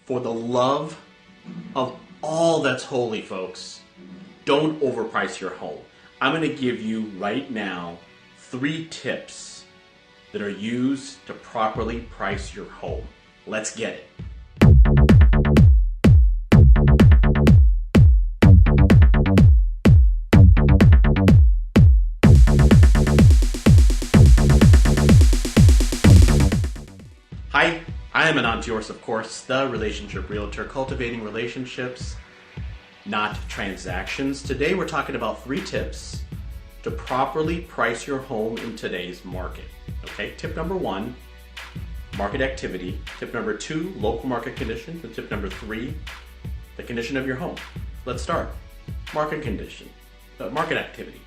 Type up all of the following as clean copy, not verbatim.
For the love of all that's holy, folks, don't overprice your home. I'm going to give you right now 3 tips that are used to properly price your home. Let's get it. Hi, I am Anant Deoras, of course, the relationship realtor, cultivating relationships, not transactions. Today we're talking about 3 tips to properly price your home in today's market. Okay, tip number 1, market activity. Tip number 2, local market conditions. And tip number 3, the condition of your home. Let's start. Market condition, market activity.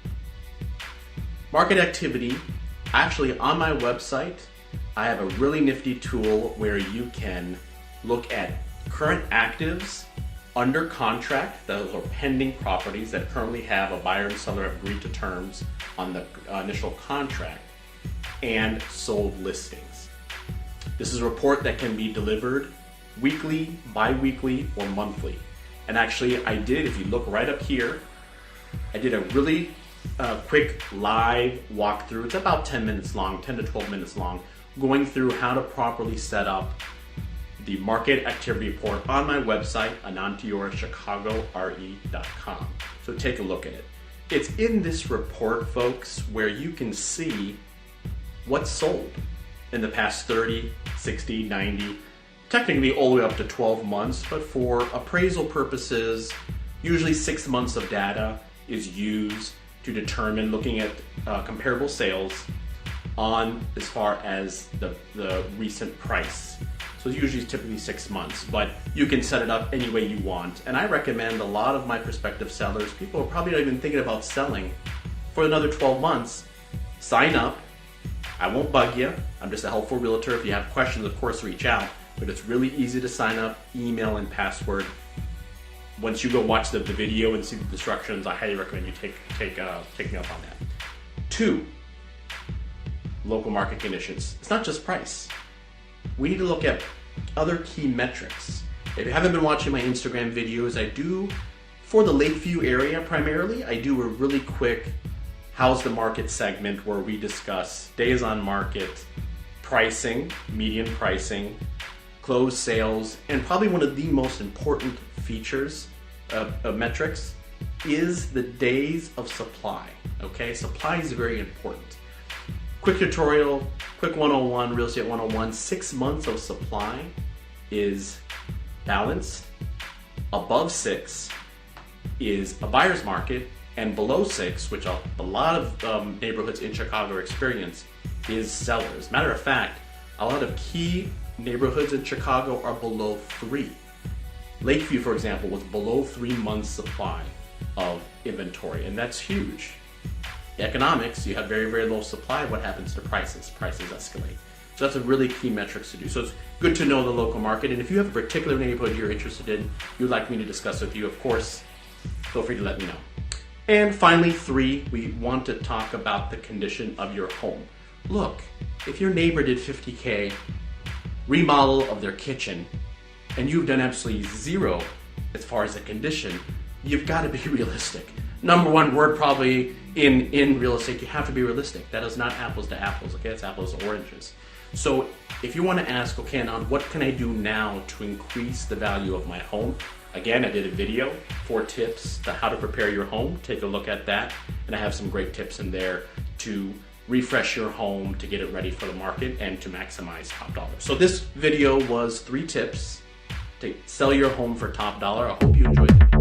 Market activity, actually on my website, I have a really nifty tool where you can look at current actives under contract, those are pending properties that currently have a buyer and seller agreed to terms on the initial contract, and sold listings. This is a report that can be delivered weekly, bi-weekly, or monthly. And actually I did, if you look right up here, I did a really quick live walkthrough. It's about 10 minutes long, 10 to 12 minutes long, going through how to properly set up the market activity report on my website, AnantDeorasChicagoRE.com. So take a look at it. It's in this report, folks, where you can see what's sold in the past 30, 60, 90, technically all the way up to 12 months, but for appraisal purposes, usually 6 months of data is used to determine, looking at comparable sales on as far as the recent price. So it's usually typically 6 months, but you can set it up any way you want. And I recommend a lot of my prospective sellers, people are probably not even thinking about selling for another 12 months, sign up. I won't bug you. I'm just a helpful realtor. If you have questions, of course, reach out, but it's really easy to sign up, email and password. Once you go watch the video and see the instructions, I highly recommend you take me up on that. 2, local market conditions. It's not just price. We need to look at other key metrics. If you haven't been watching my Instagram videos, I do, for the Lakeview area primarily, I do a really quick how's the market segment where we discuss days on market, pricing, median pricing, closed sales, and probably one of the most important features of metrics is the days of supply. Okay, supply is very important. Quick tutorial, quick 101, real estate 101, 6 months of supply is balanced. Above 6 is a buyer's market, and below 6, which a lot of neighborhoods in Chicago experience, is sellers. Matter of fact, a lot of key neighborhoods in Chicago are below 3. Lakeview, for example, was below 3 months supply of inventory, and that's huge. Economics, you have very, very low supply. What happens to prices? Prices escalate. So that's a really key metrics to do. So it's good to know the local market. And if you have a particular neighborhood you're interested in, you'd like me to discuss with you, of course, feel free to let me know. And finally, 3, we want to talk about the condition of your home. Look, if your neighbor did $50K remodel of their kitchen and you've done absolutely 0 as far as the condition, you've got to be realistic. Number 1 word probably in real estate, you have to be realistic. That is not apples to apples, okay? It's apples to oranges. So if you want to ask, okay, now what can I do now to increase the value of my home? Again, I did a video, 4 tips to how to prepare your home. Take a look at that. And I have some great tips in there to refresh your home, to get it ready for the market, and to maximize top dollar. So this video was 3 tips to sell your home for top dollar. I hope you enjoyed it.